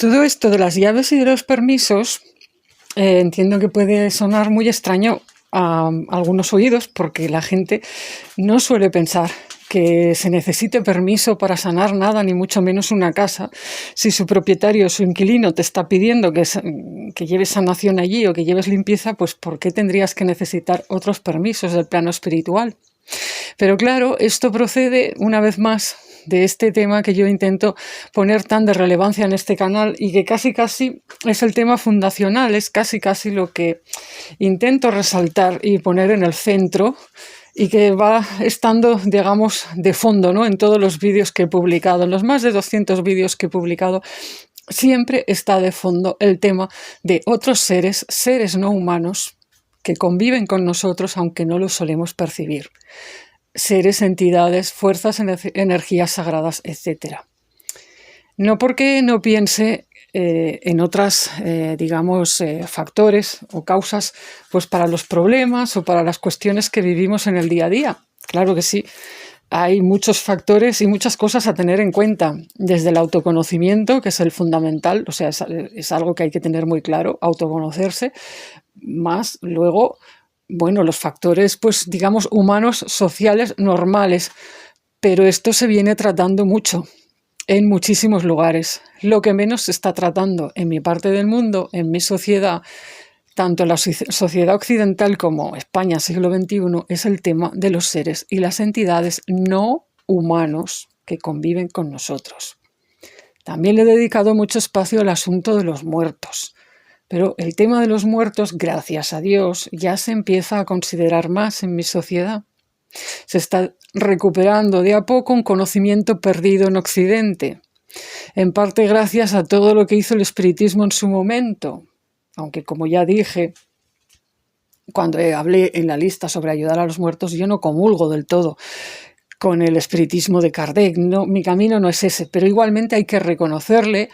Todo esto de las llaves y de los permisos, entiendo que puede sonar muy extraño a algunos oídos porque la gente no suele pensar que se necesite permiso para sanar nada, ni mucho menos una casa. Si su propietario o su inquilino te está pidiendo que lleves sanación allí o que lleves limpieza, pues ¿por qué tendrías que necesitar otros permisos del plano espiritual? Pero claro, esto procede una vez más de este tema que yo intento poner tan de relevancia en este canal y que casi es el tema fundacional, es casi lo que intento resaltar y poner en el centro y que va estando, digamos, de fondo, ¿no? En todos los vídeos que he publicado, en los más de 200 vídeos que he publicado, siempre está de fondo el tema de otros seres no humanos que conviven con nosotros aunque no lo solemos percibir. Seres, entidades, fuerzas, energías sagradas, etc. No porque no piense en otras, factores o causas pues para los problemas o para las cuestiones que vivimos en el día a día. Claro que sí, hay muchos factores y muchas cosas a tener en cuenta, desde el autoconocimiento, que es el fundamental, o sea, es algo que hay que tener muy claro, autoconocerse, más luego, bueno, los factores, pues digamos, humanos, sociales, normales, pero esto se viene tratando mucho en muchísimos lugares. Lo que menos se está tratando en mi parte del mundo, en mi sociedad, tanto en la sociedad occidental como España, siglo XXI, es el tema de los seres y las entidades no humanos que conviven con nosotros. También le he dedicado mucho espacio al asunto de los muertos. Pero el tema de los muertos, gracias a Dios, ya se empieza a considerar más en mi sociedad. Se está recuperando de a poco un conocimiento perdido en Occidente, en parte gracias a todo lo que hizo el espiritismo en su momento, aunque como ya dije, cuando hablé en la lista sobre ayudar a los muertos, yo no comulgo del todo con el espiritismo de Kardec, no, mi camino no es ese, pero igualmente hay que reconocerle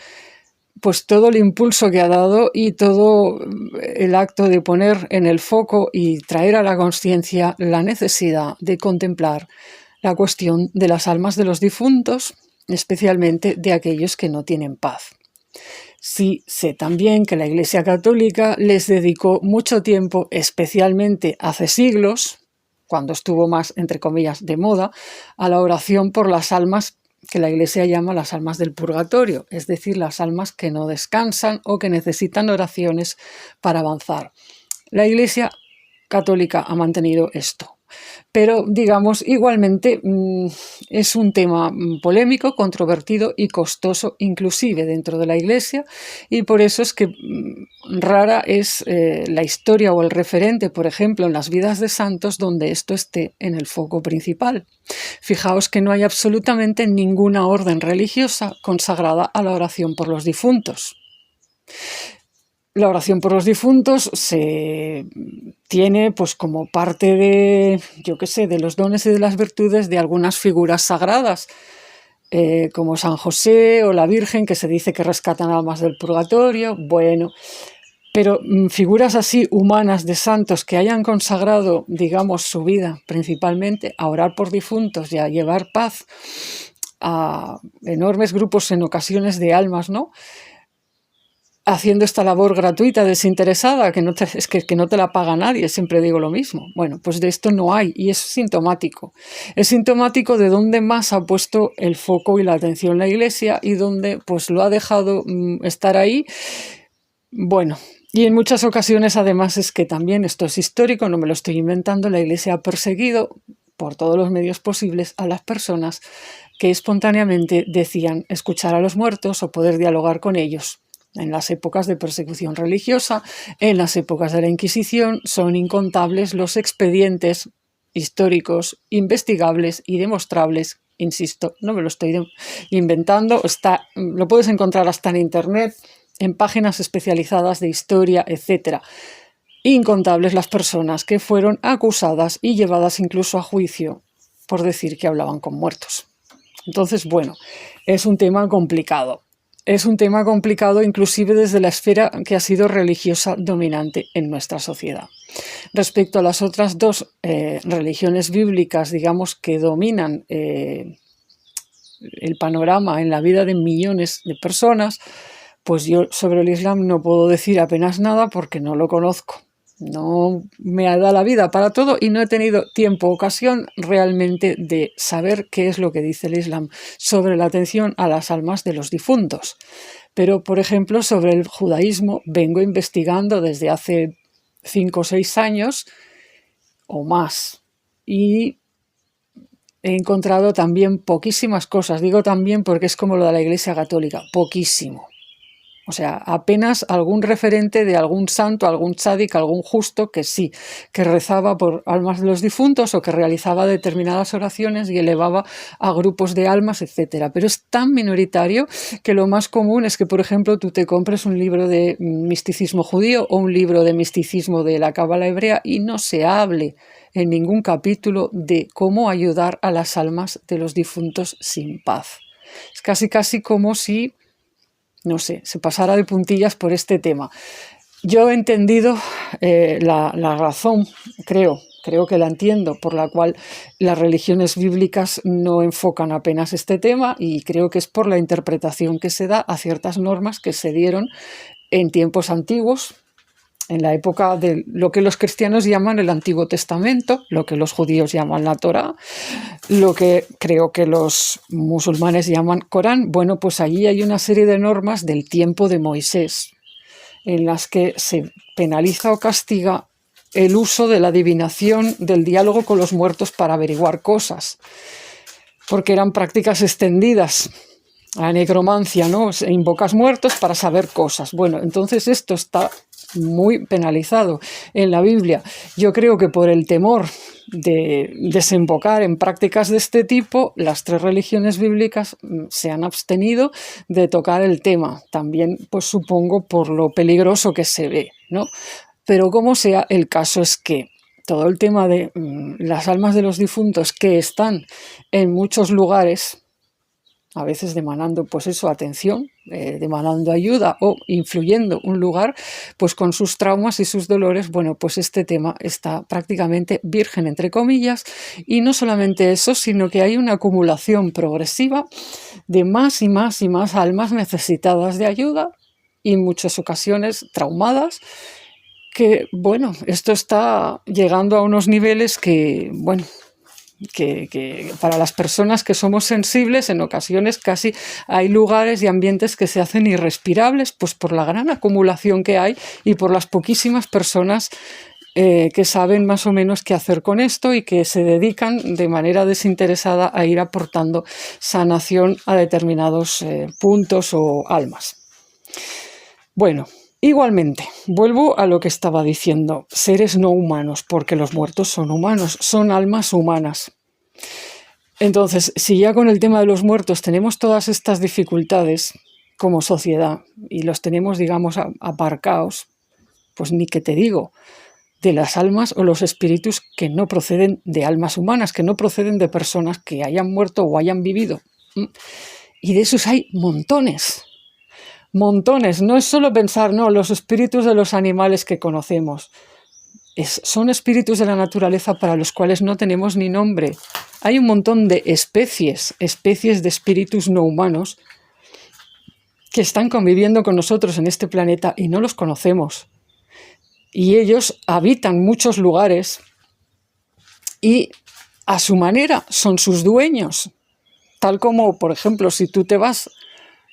pues todo el impulso que ha dado y todo el acto de poner en el foco y traer a la consciencia la necesidad de contemplar la cuestión de las almas de los difuntos, especialmente de aquellos que no tienen paz. Sí sé también que la Iglesia Católica les dedicó mucho tiempo, especialmente hace siglos, cuando estuvo más, entre comillas, de moda, a la oración por las almas que la Iglesia llama las almas del purgatorio, es decir, las almas que no descansan o que necesitan oraciones para avanzar. La Iglesia Católica ha mantenido esto, pero digamos, igualmente es un tema polémico, controvertido y costoso inclusive dentro de la Iglesia, y por eso es que rara es la historia o el referente, por ejemplo, en las vidas de santos donde esto esté en el foco principal. Fijaos que no hay absolutamente ninguna orden religiosa consagrada a la oración por los difuntos. La oración por los difuntos se tiene pues como parte de, de los dones y de las virtudes de algunas figuras sagradas, como San José o la Virgen, que se dice que rescatan almas del purgatorio, bueno, pero figuras así humanas de santos que hayan consagrado, digamos, su vida principalmente a orar por difuntos y a llevar paz a enormes grupos en ocasiones de almas, ¿no?, haciendo esta labor gratuita, desinteresada, que no te la paga nadie, siempre digo lo mismo. Bueno, pues de esto no hay y es sintomático. Es sintomático de dónde más ha puesto el foco y la atención la Iglesia y dónde pues lo ha dejado estar ahí. Bueno, y en muchas ocasiones además es que también esto es histórico, no me lo estoy inventando, la Iglesia ha perseguido por todos los medios posibles a las personas que espontáneamente decían escuchar a los muertos o poder dialogar con ellos. En las épocas de persecución religiosa, en las épocas de la Inquisición, son incontables los expedientes históricos, investigables y demostrables. Insisto, no me lo estoy inventando, lo puedes encontrar hasta en Internet, en páginas especializadas de historia, etc. Incontables las personas que fueron acusadas y llevadas incluso a juicio por decir que hablaban con muertos. Entonces, bueno, es un tema complicado. Es un tema complicado inclusive desde la esfera que ha sido religiosa dominante en nuestra sociedad. Respecto a las otras dos religiones bíblicas, digamos, que dominan el panorama en la vida de millones de personas, Pues yo sobre el Islam no puedo decir apenas nada porque no lo conozco. No me ha dado la vida para todo y no he tenido tiempo o ocasión realmente de saber qué es lo que dice el Islam sobre la atención a las almas de los difuntos. Pero, por ejemplo, sobre el judaísmo vengo investigando desde hace 5 o 6 años o más y he encontrado también poquísimas cosas. Digo también porque es como lo de la Iglesia Católica, poquísimo. O sea, apenas algún referente de algún santo, algún tzadik, algún justo que sí, que rezaba por almas de los difuntos o que realizaba determinadas oraciones y elevaba a grupos de almas, etcétera. Pero es tan minoritario que lo más común es que, por ejemplo, tú te compres un libro de misticismo judío o un libro de misticismo de la Cábala hebrea y no se hable en ningún capítulo de cómo ayudar a las almas de los difuntos sin paz. Es casi como si, no sé, se pasara de puntillas por este tema. Yo he entendido la razón, creo que la entiendo, por la cual las religiones bíblicas no enfocan apenas este tema y creo que es por la interpretación que se da a ciertas normas que se dieron en tiempos antiguos, en la época de lo que los cristianos llaman el Antiguo Testamento, lo que los judíos llaman la Torá, lo que creo que los musulmanes llaman Corán. Bueno, pues allí hay una serie de normas del tiempo de Moisés, en las que se penaliza o castiga el uso de la adivinación, del diálogo con los muertos para averiguar cosas, porque eran prácticas extendidas. La necromancia, ¿no? Invocas muertos para saber cosas. Bueno, entonces esto está muy penalizado en la Biblia. Yo creo que por el temor de desembocar en prácticas de este tipo, las 3 religiones bíblicas se han abstenido de tocar el tema. También, pues supongo, por lo peligroso que se ve, ¿no? Pero como sea, el caso es que todo el tema de las almas de los difuntos que están en muchos lugares, a veces demandando, pues eso, atención, demandando ayuda o influyendo un lugar, pues con sus traumas y sus dolores, bueno, pues este tema está prácticamente virgen, entre comillas, y no solamente eso, sino que hay una acumulación progresiva de más y más y más almas necesitadas de ayuda y en muchas ocasiones traumadas, que, bueno, esto está llegando a unos niveles que, bueno, que para las personas que somos sensibles, en ocasiones casi hay lugares y ambientes que se hacen irrespirables, pues por la gran acumulación que hay y por las poquísimas personas que saben más o menos qué hacer con esto y que se dedican de manera desinteresada a ir aportando sanación a determinados puntos o almas. Bueno, igualmente, vuelvo a lo que estaba diciendo, seres no humanos, porque los muertos son humanos, son almas humanas. Entonces, si ya con el tema de los muertos tenemos todas estas dificultades como sociedad y los tenemos, digamos, aparcados, pues ni que te digo, de las almas o los espíritus que no proceden de almas humanas, que no proceden de personas que hayan muerto o hayan vivido. Y de esos hay montones. Montones, no es solo pensar, no, los espíritus de los animales que conocemos. Son espíritus de la naturaleza para los cuales no tenemos ni nombre. Hay un montón de especies de espíritus no humanos que están conviviendo con nosotros en este planeta y no los conocemos. Y ellos habitan muchos lugares y a su manera son sus dueños. Tal como, por ejemplo, si tú te vas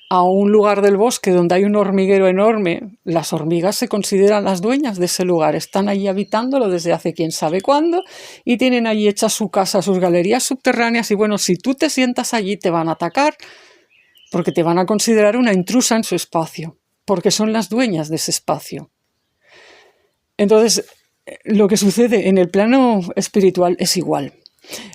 a un lugar del bosque donde hay un hormiguero enorme, las hormigas se consideran las dueñas de ese lugar, están allí habitándolo desde hace quién sabe cuándo y tienen allí hecha su casa, sus galerías subterráneas y bueno, si tú te sientas allí te van a atacar porque te van a considerar una intrusa en su espacio, porque son las dueñas de ese espacio. Entonces, lo que sucede en el plano espiritual es igual.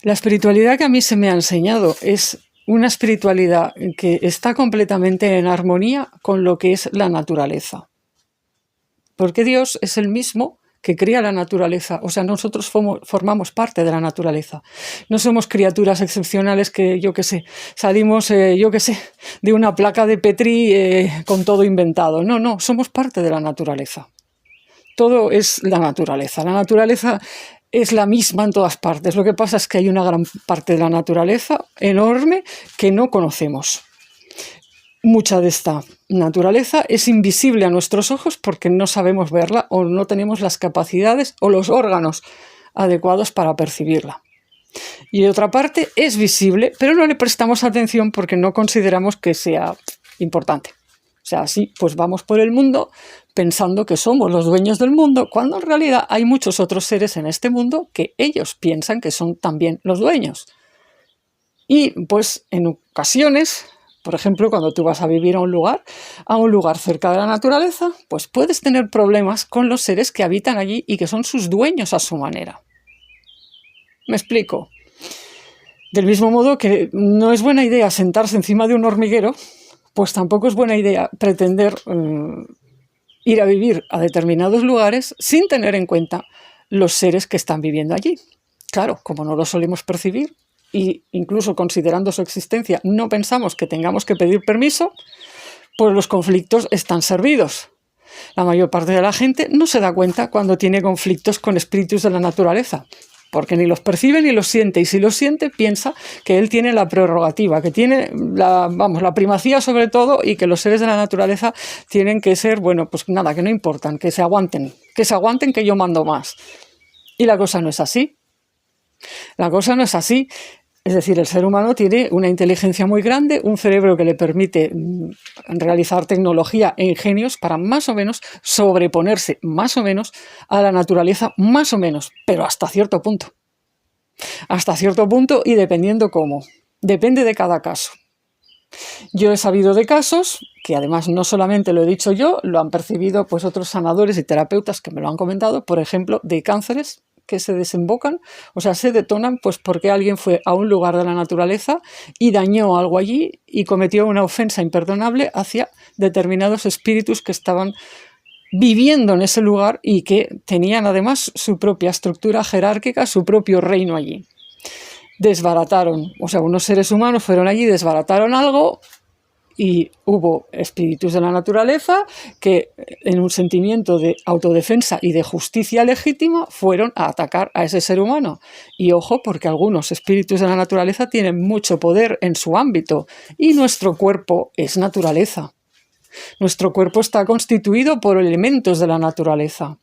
La espiritualidad que a mí se me ha enseñado es una espiritualidad que está completamente en armonía con lo que es la naturaleza. Porque Dios es el mismo que crea la naturaleza. O sea, nosotros formamos parte de la naturaleza. No somos criaturas excepcionales que, salimos, de una placa de Petri con todo inventado. No, somos parte de la naturaleza. Todo es la naturaleza. La naturaleza es la misma en todas partes. Lo que pasa es que hay una gran parte de la naturaleza enorme que no conocemos. Mucha de esta naturaleza es invisible a nuestros ojos porque no sabemos verla o no tenemos las capacidades o los órganos adecuados para percibirla. Y otra parte es visible, pero no le prestamos atención porque no consideramos que sea importante. O sea, así pues vamos por el mundo pensando que somos los dueños del mundo, cuando en realidad hay muchos otros seres en este mundo que ellos piensan que son también los dueños. Y pues en ocasiones, por ejemplo, cuando tú vas a vivir a un lugar cerca de la naturaleza, pues puedes tener problemas con los seres que habitan allí y que son sus dueños a su manera. ¿Me explico? Del mismo modo que no es buena idea sentarse encima de un hormiguero, pues tampoco es buena idea pretender ir a vivir a determinados lugares sin tener en cuenta los seres que están viviendo allí. Claro, como no lo solemos percibir e incluso considerando su existencia no pensamos que tengamos que pedir permiso, pues los conflictos están servidos. La mayor parte de la gente no se da cuenta cuando tiene conflictos con espíritus de la naturaleza, porque ni los percibe ni los siente, y si los siente piensa que él tiene la prerrogativa, que tiene la primacía sobre todo, y que los seres de la naturaleza tienen que ser, bueno, pues nada, que no importan, que se aguanten, que yo mando más. Y la cosa no es así. La cosa no es así. Es decir, el ser humano tiene una inteligencia muy grande, un cerebro que le permite realizar tecnología e ingenios para más o menos sobreponerse más o menos a la naturaleza, más o menos, pero hasta cierto punto. Hasta cierto punto y dependiendo cómo. Depende de cada caso. Yo he sabido de casos que además no solamente lo he dicho yo, lo han percibido pues otros sanadores y terapeutas que me lo han comentado, por ejemplo, de cánceres que se desembocan, o sea, se detonan pues porque alguien fue a un lugar de la naturaleza y dañó algo allí y cometió una ofensa imperdonable hacia determinados espíritus que estaban viviendo en ese lugar y que tenían además su propia estructura jerárquica, su propio reino allí. Desbarataron, o sea, unos seres humanos fueron allí, desbarataron algo y hubo espíritus de la naturaleza que en un sentimiento de autodefensa y de justicia legítima fueron a atacar a ese ser humano. Y ojo, porque algunos espíritus de la naturaleza tienen mucho poder en su ámbito y nuestro cuerpo es naturaleza. Nuestro cuerpo está constituido por elementos de la naturaleza.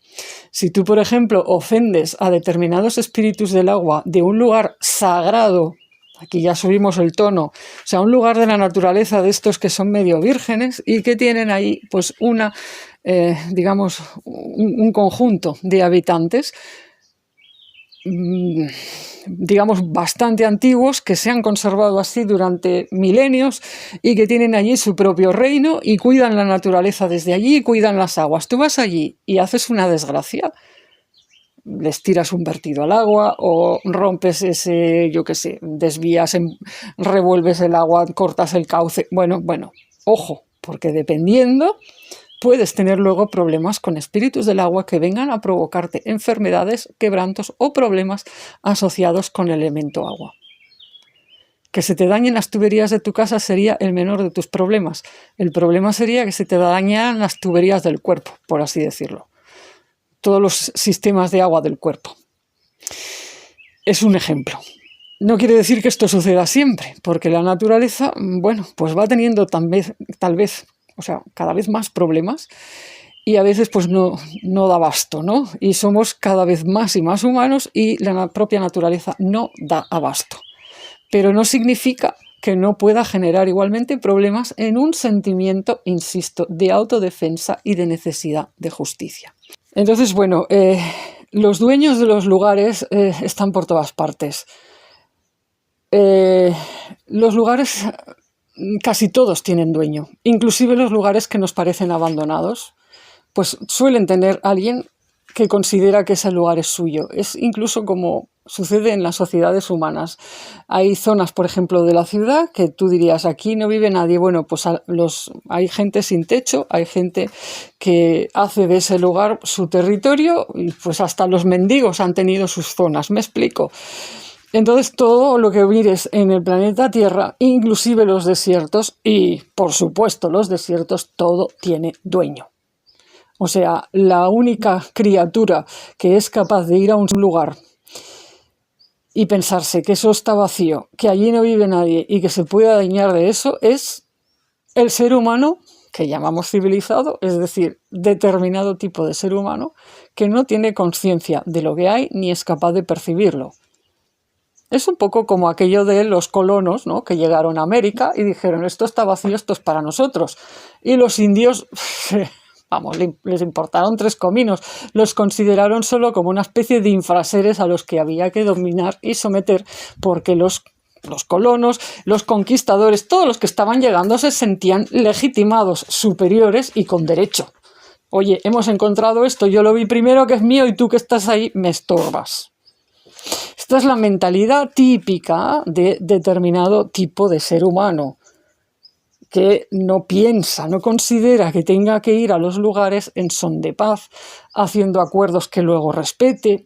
Si tú, por ejemplo, ofendes a determinados espíritus del agua de un lugar sagrado, aquí ya subimos el tono, o sea, un lugar de la naturaleza de estos que son medio vírgenes y que tienen ahí pues digamos, un conjunto de habitantes, digamos, bastante antiguos, que se han conservado así durante milenios y que tienen allí su propio reino y cuidan la naturaleza desde allí y cuidan las aguas. Tú vas allí y haces una desgracia, les tiras un vertido al agua o rompes ese, yo qué sé, desvías, revuelves el agua, cortas el cauce. Bueno, ojo, porque dependiendo puedes tener luego problemas con espíritus del agua que vengan a provocarte enfermedades, quebrantos o problemas asociados con el elemento agua. Que se te dañen las tuberías de tu casa sería el menor de tus problemas. El problema sería que se te dañaran las tuberías del cuerpo, por así decirlo. Todos los sistemas de agua del cuerpo. Es un ejemplo. No quiere decir que esto suceda siempre, porque la naturaleza, bueno, pues va teniendo tal vez, o sea, cada vez más problemas y a veces pues no da abasto, ¿no? Y somos cada vez más y más humanos y la propia naturaleza no da abasto. Pero no significa que no pueda generar igualmente problemas en un sentimiento, insisto, de autodefensa y de necesidad de justicia. Entonces, bueno, los dueños de los lugares están por todas partes. Los lugares, casi todos tienen dueño, inclusive los lugares que nos parecen abandonados, pues suelen tener alguien que considera que ese lugar es suyo. Es incluso como sucede en las sociedades humanas. Hay zonas, por ejemplo, de la ciudad que tú dirías, aquí no vive nadie. Bueno, pues hay gente sin techo, hay gente que hace de ese lugar su territorio y pues hasta los mendigos han tenido sus zonas. ¿Me explico? Entonces todo lo que mires en el planeta Tierra, inclusive los desiertos y, por supuesto, los desiertos, todo tiene dueño. O sea, la única criatura que es capaz de ir a un lugar y pensarse que eso está vacío, que allí no vive nadie y que se pueda dañar de eso es el ser humano, que llamamos civilizado, es decir, determinado tipo de ser humano, que no tiene conciencia de lo que hay ni es capaz de percibirlo. Es un poco como aquello de los colonos, ¿no?, que llegaron a América y dijeron, esto está vacío, esto es para nosotros. Y los indios, vamos, les importaron tres cominos, los consideraron solo como una especie de infraseres a los que había que dominar y someter, porque los colonos, los conquistadores, todos los que estaban llegando se sentían legitimados, superiores y con derecho. Oye, hemos encontrado esto, yo lo vi primero, que es mío, y tú que estás ahí me estorbas. Esta es la mentalidad típica de determinado tipo de ser humano, que no piensa, no considera que tenga que ir a los lugares en son de paz, haciendo acuerdos que luego respete,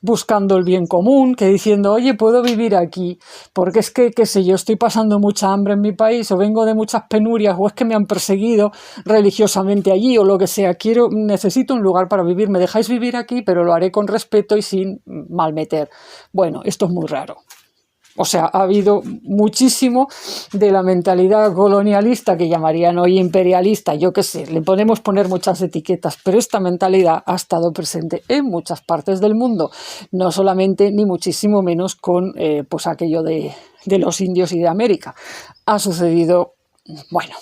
buscando el bien común, que diciendo, oye, puedo vivir aquí, porque es que, qué sé yo, estoy pasando mucha hambre en mi país, o vengo de muchas penurias, o es que me han perseguido religiosamente allí, o lo que sea, necesito un lugar para vivir, me dejáis vivir aquí, pero lo haré con respeto y sin malmeter. Bueno, esto es muy raro. O sea, ha habido muchísimo de la mentalidad colonialista, que llamarían hoy imperialista, yo qué sé, le podemos poner muchas etiquetas, pero esta mentalidad ha estado presente en muchas partes del mundo, no solamente ni muchísimo menos con pues aquello de los indios y de América. Ha sucedido, bueno,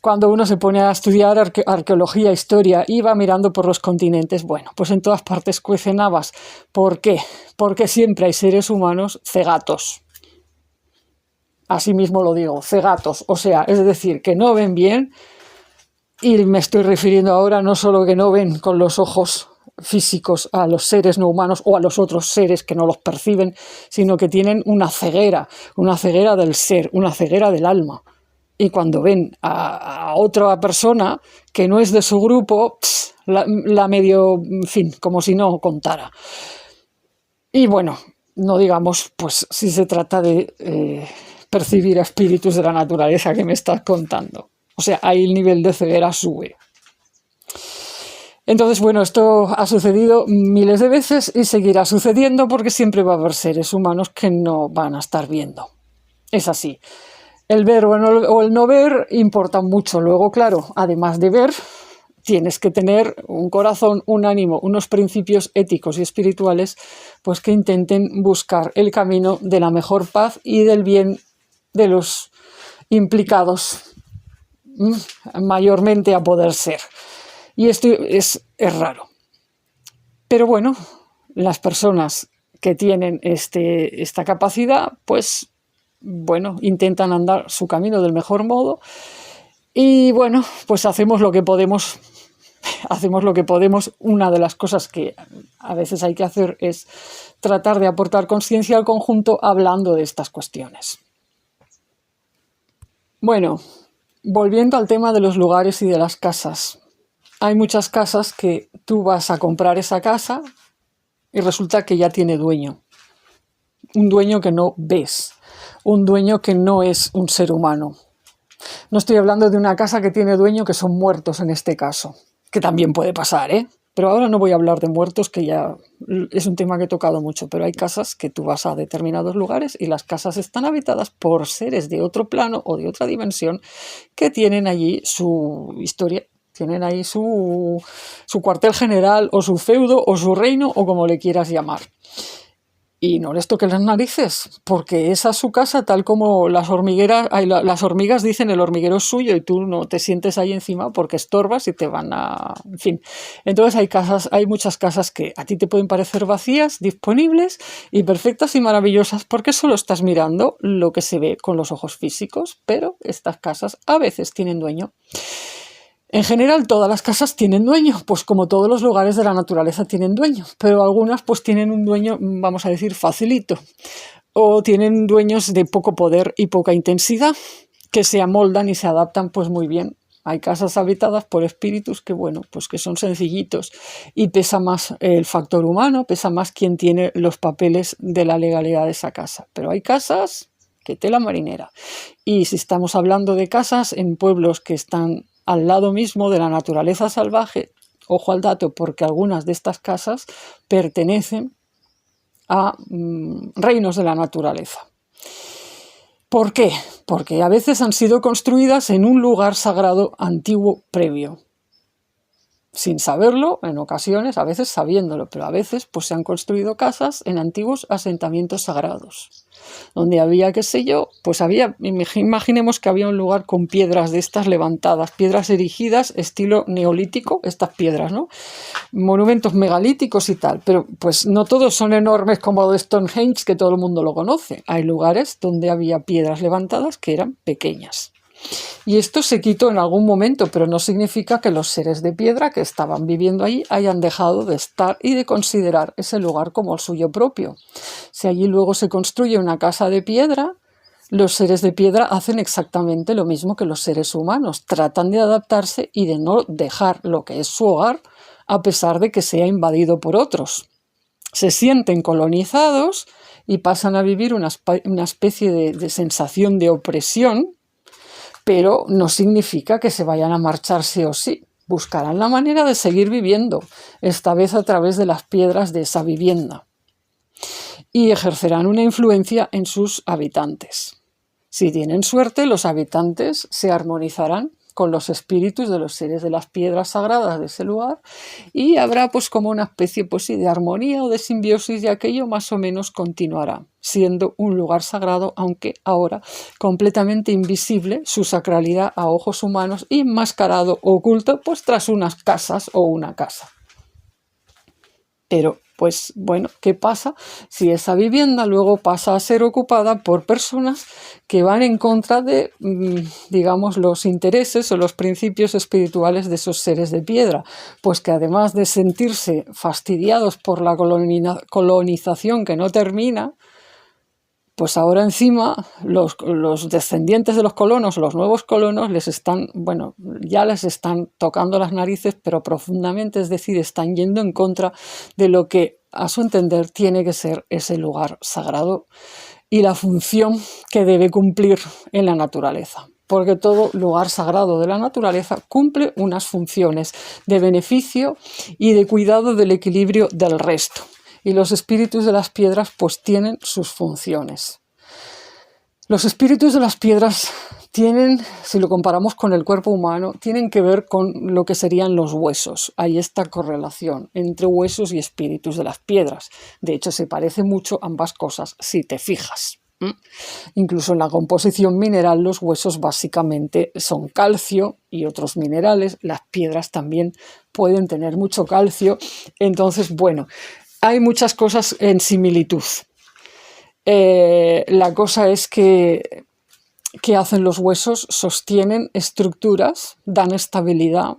cuando uno se pone a estudiar arqueología, historia y va mirando por los continentes, bueno, pues en todas partes cuecen habas. ¿Por qué? Porque siempre hay seres humanos cegatos. Así mismo lo digo, cegatos. O sea, es decir, que no ven bien, y me estoy refiriendo ahora no solo que no ven con los ojos físicos a los seres no humanos o a los otros seres que no los perciben, sino que tienen una ceguera del ser, una ceguera del alma. Y cuando ven a otra persona que no es de su grupo, la medio, en fin, como si no contara. Y bueno, no digamos, pues si se trata de percibir espíritus de la naturaleza que me estás contando. O sea, ahí el nivel de ceguera sube. Entonces, bueno, esto ha sucedido miles de veces y seguirá sucediendo porque siempre va a haber seres humanos que no van a estar viendo. Es así. El ver o el no ver importa mucho. Luego, claro, además de ver, tienes que tener un corazón, un ánimo, unos principios éticos y espirituales, pues que intenten buscar el camino de la mejor paz y del bien de los implicados, mayormente a poder ser. Y esto es raro. Pero bueno, las personas que tienen esta capacidad, pues bueno, intentan andar su camino del mejor modo y bueno, pues hacemos lo que podemos. Una de las cosas que a veces hay que hacer es tratar de aportar conciencia al conjunto hablando de estas cuestiones. Bueno, volviendo al tema de los lugares y de las casas. Hay muchas casas que tú vas a comprar esa casa y resulta que ya tiene dueño. Un dueño que no ves. Un dueño que no es un ser humano. No estoy hablando de una casa que tiene dueño que son muertos en este caso, que también puede pasar, ¿eh? Pero ahora no voy a hablar de muertos, que ya es un tema que he tocado mucho, pero hay casas que tú vas a determinados lugares y las casas están habitadas por seres de otro plano o de otra dimensión que tienen allí su historia, tienen ahí su cuartel general o su feudo o su reino o como le quieras llamar. Y no les toques las narices, porque esa es su casa, tal como las hormigas dicen el hormiguero es suyo y tú no te sientes ahí encima porque estorbas y te van a... En fin, entonces hay muchas casas que a ti te pueden parecer vacías, disponibles y perfectas y maravillosas porque solo estás mirando lo que se ve con los ojos físicos, pero estas casas a veces tienen dueño. En general, todas las casas tienen dueño, pues como todos los lugares de la naturaleza tienen dueño, pero algunas pues tienen un dueño, vamos a decir, facilito, o tienen dueños de poco poder y poca intensidad, que se amoldan y se adaptan pues muy bien. Hay casas habitadas por espíritus que, bueno, pues que son sencillitos y pesa más el factor humano, pesa más quien tiene los papeles de la legalidad de esa casa. Pero hay casas que tela marinera. Y si estamos hablando de casas en pueblos que están al lado mismo de la naturaleza salvaje, ojo al dato, porque algunas de estas casas pertenecen a reinos de la naturaleza. ¿Por qué? Porque a veces han sido construidas en un lugar sagrado antiguo previo. Sin saberlo, en ocasiones, a veces sabiéndolo, pero a veces pues se han construido casas en antiguos asentamientos sagrados, donde había, qué sé yo, pues había, imaginemos que había un lugar con piedras de estas levantadas, piedras erigidas, estilo neolítico, estas piedras, ¿no? Monumentos megalíticos y tal, pero pues no todos son enormes como de Stonehenge, que todo el mundo lo conoce. Hay lugares donde había piedras levantadas que eran pequeñas. Y esto se quitó en algún momento, pero no significa que los seres de piedra que estaban viviendo allí hayan dejado de estar y de considerar ese lugar como el suyo propio. Si allí luego se construye una casa de piedra, los seres de piedra hacen exactamente lo mismo que los seres humanos, tratan de adaptarse y de no dejar lo que es su hogar a pesar de que sea invadido por otros. Se sienten colonizados y pasan a vivir una especie de sensación de opresión, pero no significa que se vayan a marchar sí o sí. Buscarán la manera de seguir viviendo, esta vez a través de las piedras de esa vivienda, y ejercerán una influencia en sus habitantes. Si tienen suerte, los habitantes se armonizarán con los espíritus de los seres de las piedras sagradas de ese lugar y habrá pues como una especie pues, sí, de armonía o de simbiosis, y aquello más o menos continuará siendo un lugar sagrado, aunque ahora completamente invisible, su sacralidad a ojos humanos, y enmascarado o oculto pues tras unas casas o una casa. Pero pues bueno, ¿qué pasa si esa vivienda luego pasa a ser ocupada por personas que van en contra de, digamos, los intereses o los principios espirituales de esos seres de piedra? Pues que además de sentirse fastidiados por la colonización que no termina, pues ahora encima los descendientes de los colonos, los nuevos colonos, ya les están tocando las narices, pero profundamente, es decir, están yendo en contra de lo que, a su entender, tiene que ser ese lugar sagrado y la función que debe cumplir en la naturaleza. Porque todo lugar sagrado de la naturaleza cumple unas funciones de beneficio y de cuidado del equilibrio del resto. Y los espíritus de las piedras pues tienen sus funciones. Los espíritus de las piedras tienen, si lo comparamos con el cuerpo humano, tienen que ver con lo que serían los huesos. Hay esta correlación entre huesos y espíritus de las piedras. De hecho, se parece mucho ambas cosas si te fijas. Incluso en la composición mineral los huesos básicamente son calcio y otros minerales. Las piedras también pueden tener mucho calcio. Entonces, bueno, hay muchas cosas en similitud. La cosa es que ¿qué hacen los huesos? Sostienen estructuras, dan estabilidad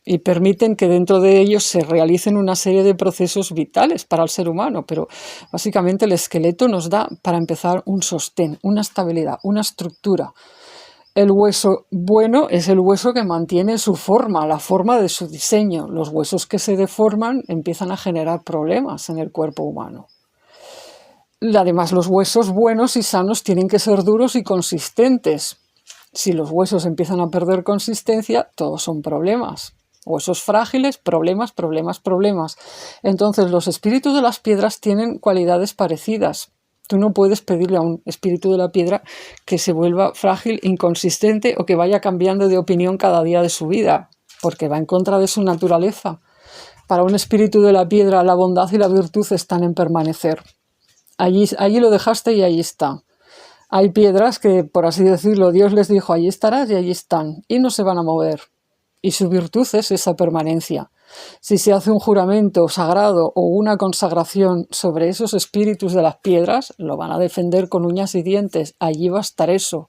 y permiten que dentro de ellos se realicen una serie de procesos vitales para el ser humano, pero básicamente el esqueleto nos da, para empezar, un sostén, una estabilidad, una estructura. El hueso bueno es el hueso que mantiene su forma, la forma de su diseño. Los huesos que se deforman empiezan a generar problemas en el cuerpo humano. Además, los huesos buenos y sanos tienen que ser duros y consistentes. Si los huesos empiezan a perder consistencia, todos son problemas. Huesos frágiles, problemas, problemas, problemas. Entonces, los espíritus de las piedras tienen cualidades parecidas. Tú no puedes pedirle a un espíritu de la piedra que se vuelva frágil, inconsistente o que vaya cambiando de opinión cada día de su vida, porque va en contra de su naturaleza. Para un espíritu de la piedra, la bondad y la virtud están en permanecer. Allí lo dejaste y allí está. Hay piedras que, por así decirlo, Dios les dijo, allí estarás y allí están, y no se van a mover. Y su virtud es esa permanencia. Si se hace un juramento sagrado o una consagración sobre esos espíritus de las piedras, lo van a defender con uñas y dientes. Allí va a estar eso.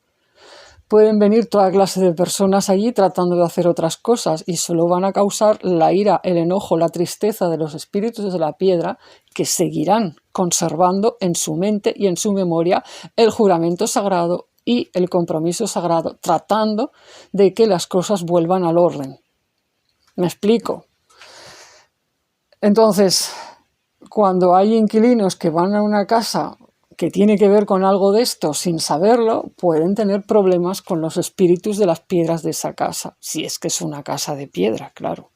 Pueden venir toda clase de personas allí tratando de hacer otras cosas y solo van a causar la ira, el enojo, la tristeza de los espíritus de la piedra, que seguirán conservando en su mente y en su memoria el juramento sagrado y el compromiso sagrado, tratando de que las cosas vuelvan al orden. ¿Me explico? Entonces, cuando hay inquilinos que van a una casa que tiene que ver con algo de esto sin saberlo, pueden tener problemas con los espíritus de las piedras de esa casa, si es que es una casa de piedra, claro.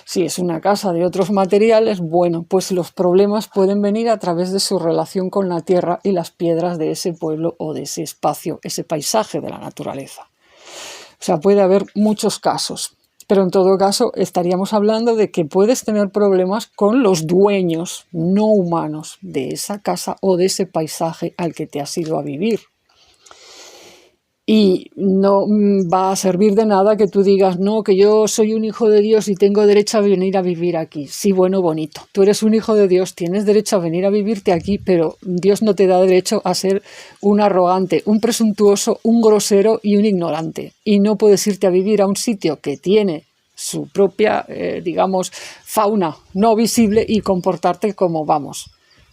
Si es una casa de otros materiales, bueno, pues los problemas pueden venir a través de su relación con la tierra y las piedras de ese pueblo o de ese espacio, ese paisaje de la naturaleza. O sea, puede haber muchos casos. Pero en todo caso estaríamos hablando de que puedes tener problemas con los dueños no humanos de esa casa o de ese paisaje al que te has ido a vivir. Y no va a servir de nada que tú digas, no, que yo soy un hijo de Dios y tengo derecho a venir a vivir aquí. Sí, bueno, bonito. Tú eres un hijo de Dios, tienes derecho a venir a vivirte aquí, pero Dios no te da derecho a ser un arrogante, un presuntuoso, un grosero y un ignorante. Y no puedes irte a vivir a un sitio que tiene su propia, digamos, fauna no visible y comportarte como, vamos,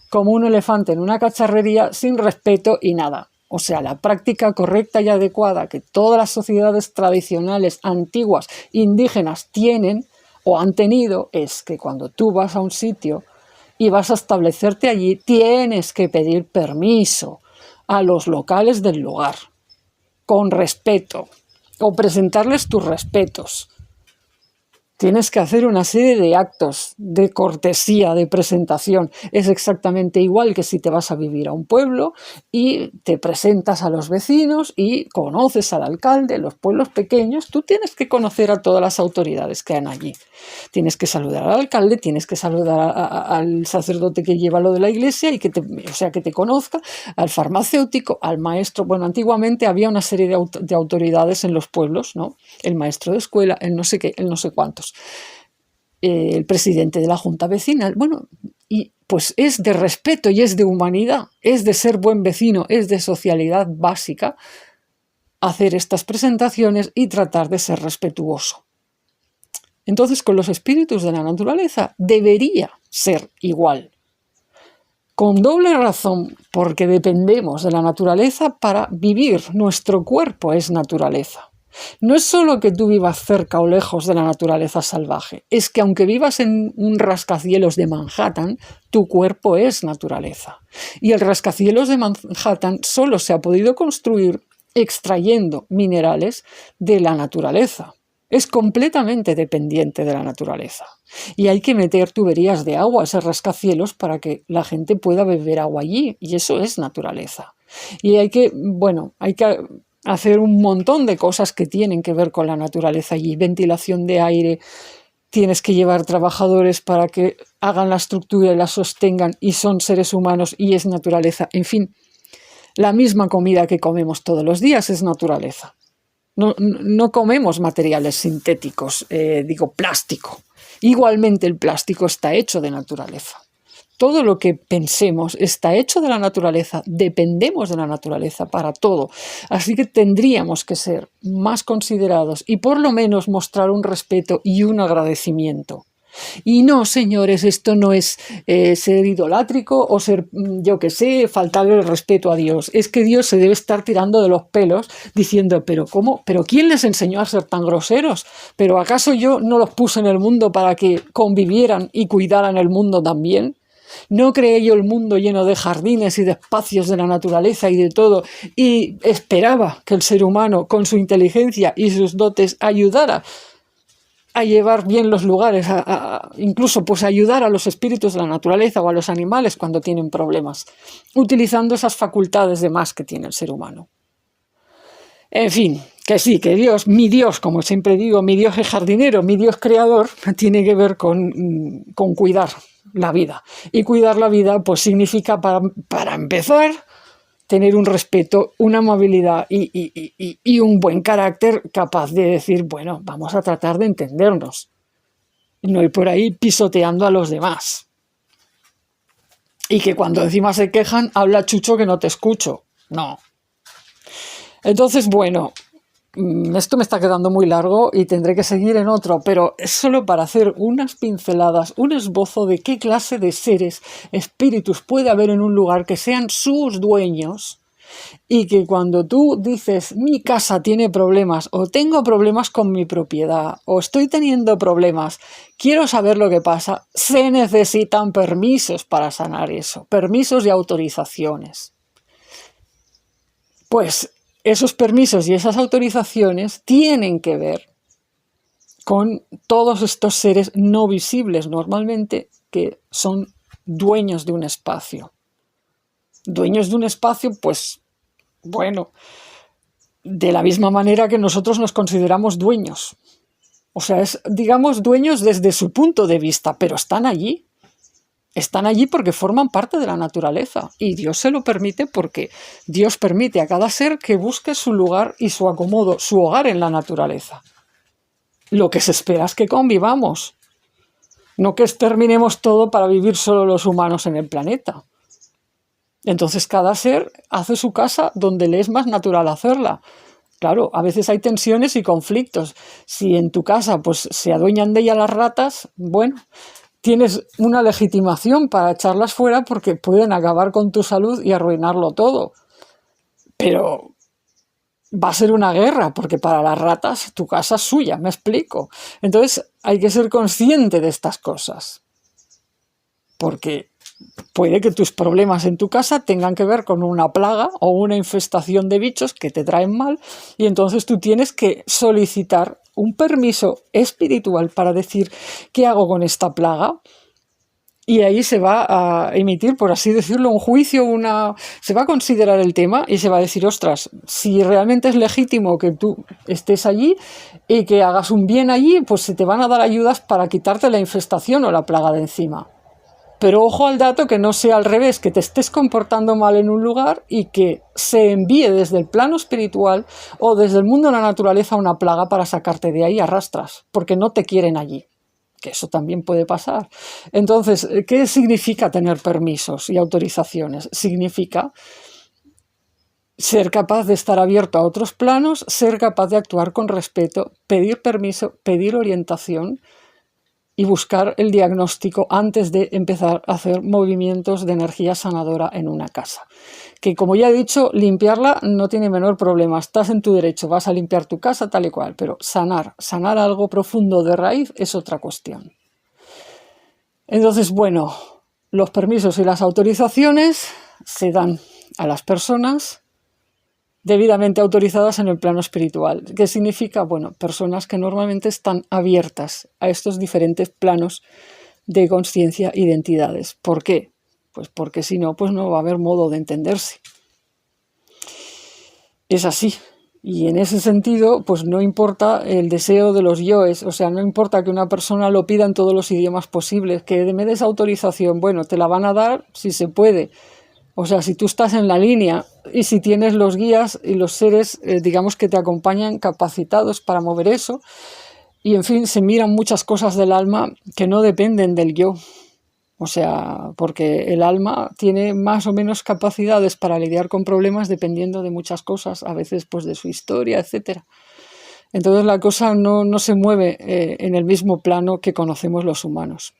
como un elefante en una cacharrería sin respeto y nada. O sea, la práctica correcta y adecuada que todas las sociedades tradicionales, antiguas, indígenas tienen o han tenido es que cuando tú vas a un sitio y vas a establecerte allí, tienes que pedir permiso a los locales del lugar, con respeto, o presentarles tus respetos. Tienes que hacer una serie de actos de cortesía, de presentación. Es exactamente igual que si te vas a vivir a un pueblo y te presentas a los vecinos y conoces al alcalde. Los pueblos pequeños, tú tienes que conocer a todas las autoridades que hay allí. Tienes que saludar al alcalde, tienes que saludar al sacerdote que lleva lo de la iglesia y que te conozca, al farmacéutico, al maestro. Bueno, antiguamente había una serie de autoridades en los pueblos, ¿no? El maestro de escuela, el no sé qué, el no sé cuántos. El presidente de la junta vecinal. Bueno, y pues es de respeto y es de humanidad, es de ser buen vecino, es de socialidad básica hacer estas presentaciones y tratar de ser respetuoso. Entonces, con los espíritus de la naturaleza debería ser igual. Con doble razón, porque dependemos de la naturaleza para vivir. Nuestro cuerpo es naturaleza. No es solo que tú vivas cerca o lejos de la naturaleza salvaje, es que aunque vivas en un rascacielos de Manhattan, tu cuerpo es naturaleza. Y el rascacielos de Manhattan solo se ha podido construir extrayendo minerales de la naturaleza. Es completamente dependiente de la naturaleza. Y hay que meter tuberías de agua a esos rascacielos para que la gente pueda beber agua allí. Y eso es naturaleza. Y hay que hacer un montón de cosas que tienen que ver con la naturaleza allí. Ventilación de aire, tienes que llevar trabajadores para que hagan la estructura y la sostengan y son seres humanos y es naturaleza. En fin, la misma comida que comemos todos los días es naturaleza. No comemos materiales sintéticos, plástico. Igualmente el plástico está hecho de naturaleza. Todo lo que pensemos está hecho de la naturaleza, dependemos de la naturaleza para todo. Así que tendríamos que ser más considerados y por lo menos mostrar un respeto y un agradecimiento. Y no, señores, esto no es ser idolátrico o ser, faltarle el respeto a Dios. Es que Dios se debe estar tirando de los pelos diciendo, ¿pero cómo? ¿Pero quién les enseñó a ser tan groseros? ¿Pero acaso yo no los puse en el mundo para que convivieran y cuidaran el mundo también? ¿No creé yo el mundo lleno de jardines y de espacios de la naturaleza y de todo? Y esperaba que el ser humano, con su inteligencia y sus dotes, ayudara a llevar bien los lugares, incluso pues ayudar a los espíritus de la naturaleza o a los animales cuando tienen problemas, utilizando esas facultades de más que tiene el ser humano. En fin, que sí, que Dios, mi Dios, como siempre digo, mi Dios es jardinero, mi Dios creador, tiene que ver con cuidar la vida. Y cuidar la vida pues significa, para empezar, tener un respeto, una amabilidad y un buen carácter capaz de decir, bueno, vamos a tratar de entendernos. No ir por ahí pisoteando a los demás. Y que cuando encima se quejan, habla Chucho que no te escucho. No. Entonces, bueno, esto me está quedando muy largo y tendré que seguir en otro, pero es solo para hacer unas pinceladas, un esbozo de qué clase de seres, espíritus puede haber en un lugar que sean sus dueños y que cuando tú dices mi casa tiene problemas o tengo problemas con mi propiedad o estoy teniendo problemas, quiero saber lo que pasa, se necesitan permisos para sanar eso, permisos y autorizaciones. Pues esos permisos y esas autorizaciones tienen que ver con todos estos seres no visibles normalmente que son dueños de un espacio. Dueños de un espacio, pues, bueno, de la misma manera que nosotros nos consideramos dueños. O sea, digamos, dueños desde su punto de vista, pero están allí. Están allí porque forman parte de la naturaleza y Dios se lo permite porque Dios permite a cada ser que busque su lugar y su acomodo, su hogar en la naturaleza. Lo que se espera es que convivamos, no que exterminemos todo para vivir solo los humanos en el planeta. Entonces cada ser hace su casa donde le es más natural hacerla. Claro, a veces hay tensiones y conflictos. Si en tu casa pues, se adueñan de ella las ratas, bueno, tienes una legitimación para echarlas fuera porque pueden acabar con tu salud y arruinarlo todo. Pero va a ser una guerra, porque para las ratas tu casa es suya, me explico. Entonces hay que ser consciente de estas cosas, porque puede que tus problemas en tu casa tengan que ver con una plaga o una infestación de bichos que te traen mal y entonces tú tienes que solicitar un permiso espiritual para decir ¿qué hago con esta plaga? Y ahí se va a emitir, por así decirlo, un juicio, se va a considerar el tema y se va a decir, ostras, si realmente es legítimo que tú estés allí y que hagas un bien allí, pues se te van a dar ayudas para quitarte la infestación o la plaga de encima. Pero ojo al dato que no sea al revés, que te estés comportando mal en un lugar y que se envíe desde el plano espiritual o desde el mundo de la naturaleza una plaga para sacarte de ahí a rastras, porque no te quieren allí. Que eso también puede pasar. Entonces, ¿qué significa tener permisos y autorizaciones? Significa ser capaz de estar abierto a otros planos, ser capaz de actuar con respeto, pedir permiso, pedir orientación y buscar el diagnóstico antes de empezar a hacer movimientos de energía sanadora en una casa. Que como ya he dicho, limpiarla no tiene menor problema, estás en tu derecho, vas a limpiar tu casa tal y cual, pero sanar algo profundo de raíz es otra cuestión. Entonces, bueno, los permisos y las autorizaciones se dan a las personas debidamente autorizadas en el plano espiritual. ¿Qué significa? Bueno, personas que normalmente están abiertas a estos diferentes planos de conciencia e identidades. ¿Por qué? Pues porque si no, pues no va a haber modo de entenderse. Es así. Y en ese sentido, pues no importa el deseo de los yoes, o sea, no importa que una persona lo pida en todos los idiomas posibles, que me des autorización, bueno, te la van a dar si se puede. O sea, si tú estás en la línea y si tienes los guías y los seres, digamos, que te acompañan capacitados para mover eso, y en fin, se miran muchas cosas del alma que no dependen del yo. O sea, porque el alma tiene más o menos capacidades para lidiar con problemas dependiendo de muchas cosas, a veces pues de su historia, etc. Entonces la cosa no se mueve en el mismo plano que conocemos los humanos.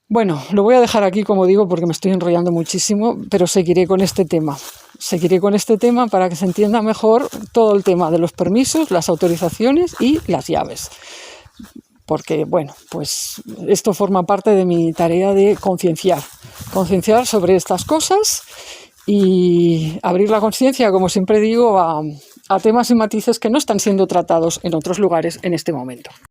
Bueno, lo voy a dejar aquí, como digo, porque me estoy enrollando muchísimo, pero seguiré con este tema. Seguiré con este tema para que se entienda mejor todo el tema de los permisos, las autorizaciones y las llaves. Porque, bueno, pues esto forma parte de mi tarea de concienciar sobre estas cosas y abrir la conciencia, como siempre digo, a temas y matices que no están siendo tratados en otros lugares en este momento.